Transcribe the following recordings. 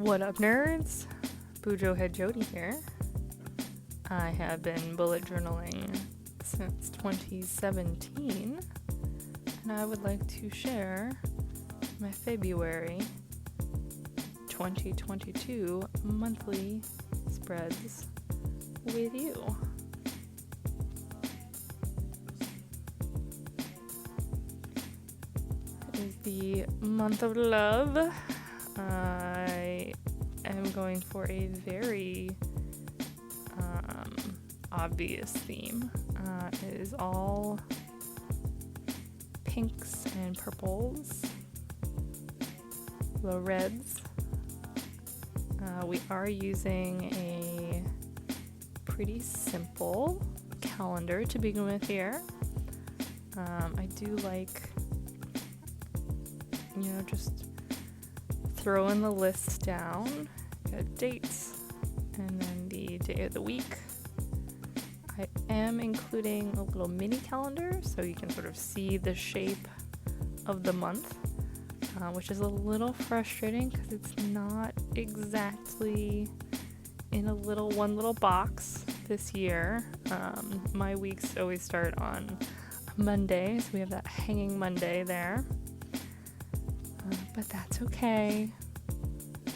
What up, nerds? Bujo Head Jody here. I have been bullet journaling since 2017, and I would like to share my February 2022 monthly spreads with you. It is the month of love. I am going for a very obvious theme. It is all pinks and purples, low reds. We are using a pretty simple calendar to begin with here. I do like, just throw in the lists down, got dates, and then the day of the week. I am including a little mini calendar so you can sort of see the shape of the month, which is a little frustrating because it's not exactly in one little box this year. My weeks always start on Monday, so we have that hanging Monday there. But that's okay.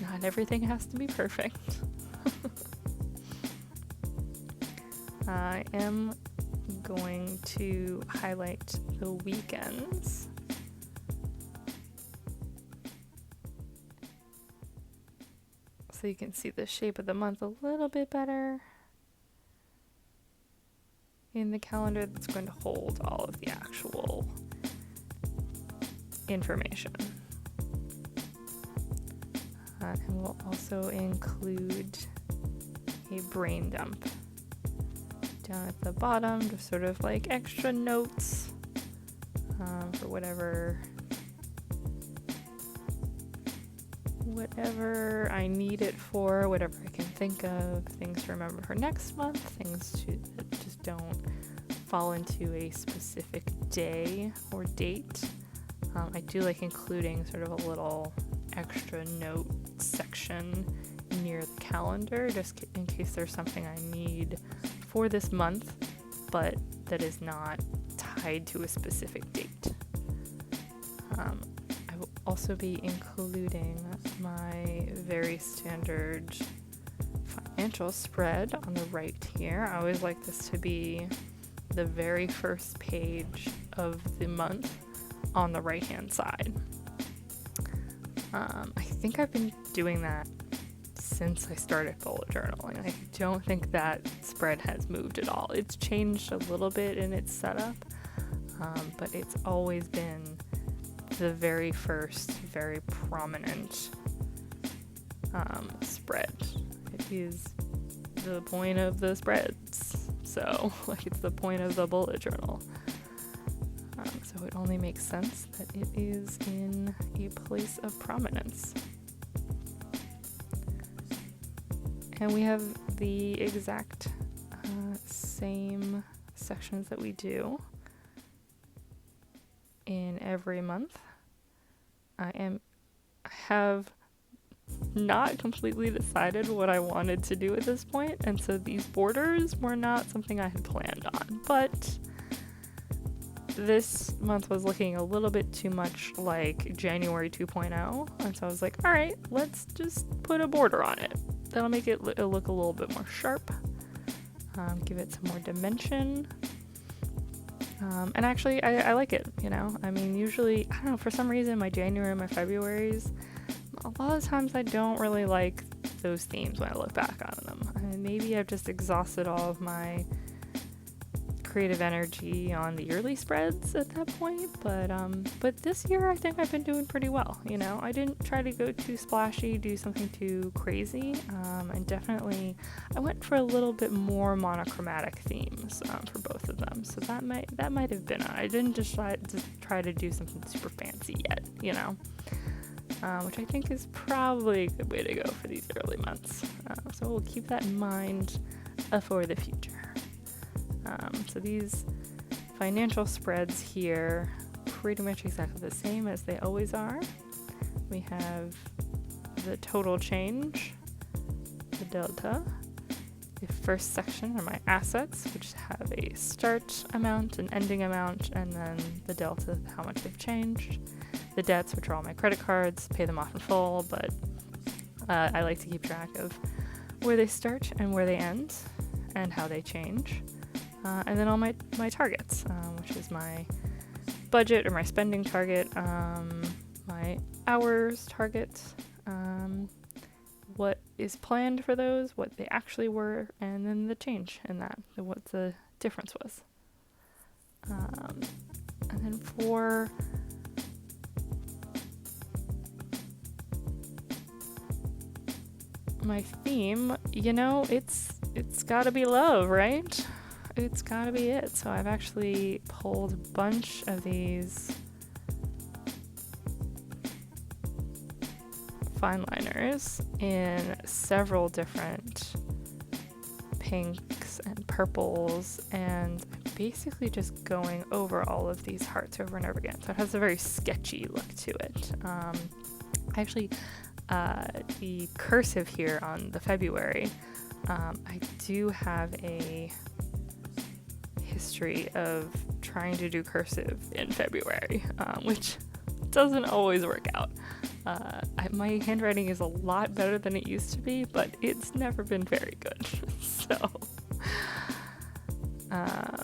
Not everything has to be perfect. I am going to highlight the weekends. So you can see the shape of the month a little bit better in the calendar that's going to hold all of the actual information. And we'll also include a brain dump down at the bottom, just sort of like extra notes for whatever I need it for, whatever I can think of, things to remember for next month, things that just don't fall into a specific day or date. I do like including sort of a little extra note section near the calendar, just in case there's something I need for this month, but that is not tied to a specific date. I will also be including my very standard financial spread on the right here. I always like this to be the very first page of the month on the right hand side. I think I've been doing that since I started bullet journaling. I don't think that spread has moved at all. It's changed a little bit in its setup, but it's always been the very first, very prominent spread. It is the point of the spreads, so it's the point of the bullet journal. So it only makes sense that it is in a place of prominence. And we have the exact same sections that we do in every month. I have not completely decided what I wanted to do at this point, and so these borders were not something I had planned on, but this month was looking a little bit too much like January 2.0, and so I was like, all right, let's just put a border on it. That'll make it look a little bit more sharp, give it some more dimension, and actually I like it, I mean, usually, I don't know, for some reason my January and my Februaries, a lot of times I don't really like those themes when I look back on them. And maybe I've just exhausted all of my creative energy on the yearly spreads at that point, but this year I think I've been doing pretty well. I didn't try to go too splashy, do something too crazy, and definitely I went for a little bit more monochromatic themes for both of them, so that might have been it. I didn't just try to do something super fancy yet, which I think is probably a good way to go for these early months, so we'll keep that in mind for the future. So these financial spreads here, pretty much exactly the same as they always are. We have the total change, the delta. The first section are my assets, which have a start amount, an ending amount, and then the delta, how much they've changed. The debts, which are all my credit cards, pay them off in full, but I like to keep track of where they start and where they end and how they change. And then all my targets, which is my budget or my spending target, my hours target, what is planned for those, what they actually were, and then the change in that, what the difference was. And then for my theme, it's gotta be love, right? It's gotta be it. So I've actually pulled a bunch of these fine liners in several different pinks and purples, and I'm basically just going over all of these hearts over and over again. So it has a very sketchy look to it. Actually, the cursive here on the February, I do have a history of trying to do cursive in February, which doesn't always work out. My handwriting is a lot better than it used to be, but it's never been very good. So I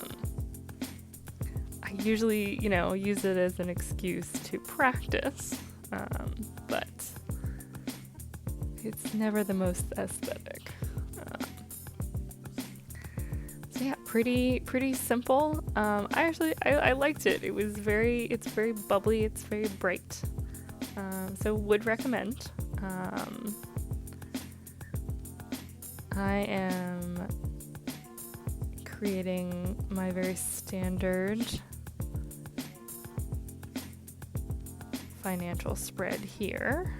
usually, use it as an excuse to practice, but it's never the most aesthetic. So yeah, pretty simple. I liked it. It's very bubbly. It's very bright. So would recommend. I am creating my very standard financial spread here.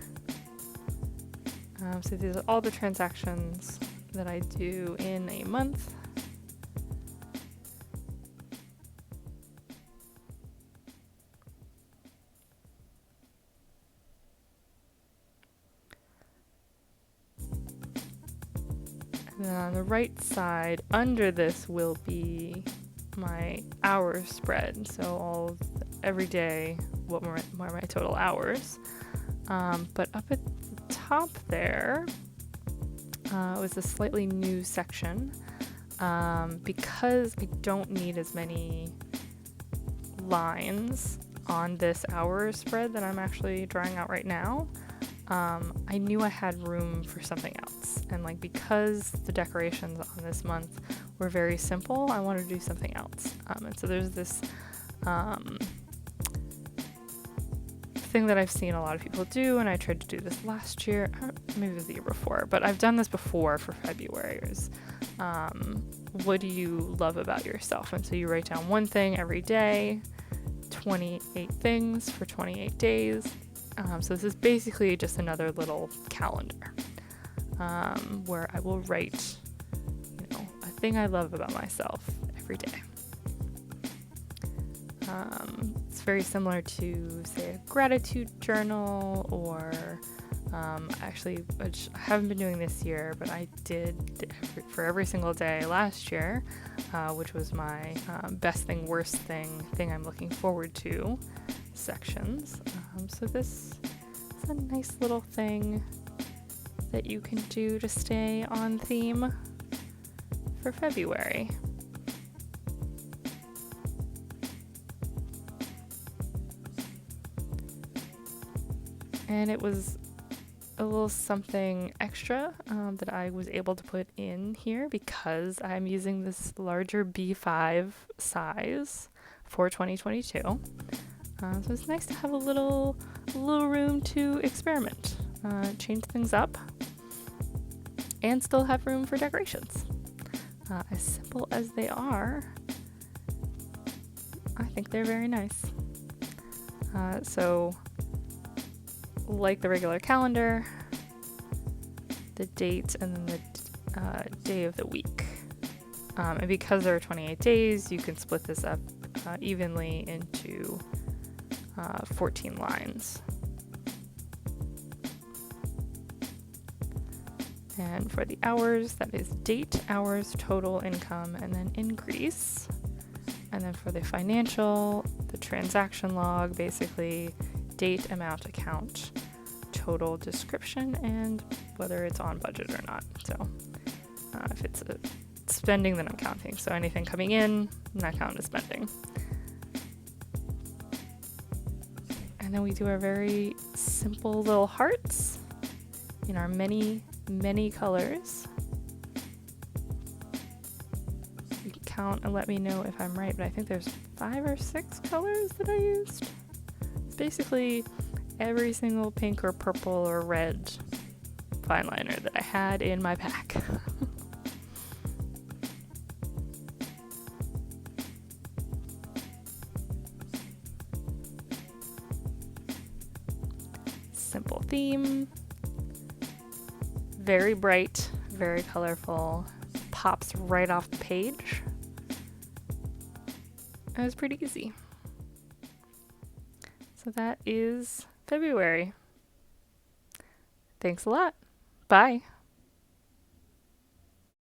So these are all the transactions that I do in a month. And then on the right side, under this will be my hours spread. So every day, what were my total hours. But up at the top there was a slightly new section because I don't need as many lines on this hours spread that I'm actually drawing out right now. I knew I had room for something else, and because the decorations on this month were very simple, I wanted to do something else. And so there's this thing that I've seen a lot of people do, and I tried to do this last year, maybe it was the year before, but I've done this before for February's. What do you love about yourself? And so you write down one thing every day, 28 things for 28 days. So this is basically just another little calendar where I will write, a thing I love about myself every day. It's very similar to, say, a gratitude journal, or actually, which I haven't been doing this year, but I did for every single day last year, which was my best thing, worst thing I'm looking forward to sections. So this is a nice little thing that you can do to stay on theme for February. And it was a little something extra that I was able to put in here because I'm using this larger B5 size for 2022. So it's nice to have a little room to experiment, change things up, and still have room for decorations. As simple as they are, I think they're very nice. So, like the regular calendar, the date, and then the day of the week. And because there are 28 days, you can split this up evenly into 14 lines. And for the hours, that is date, hours, total, income, and then increase. And then for the financial, the transaction log, basically date, amount, account, total, description, and whether it's on budget or not. So if it's spending, then I'm counting. So anything coming in, not count as spending. And then we do our very simple little hearts in our many colors. You can count and let me know if I'm right, but I think there's 5 or 6 colors that I used. It's basically every single pink or purple or red fine liner that I had in my pack. Simple theme. Very bright, very colorful, pops right off the page. It was pretty easy. So that is February. Thanks a lot. Bye.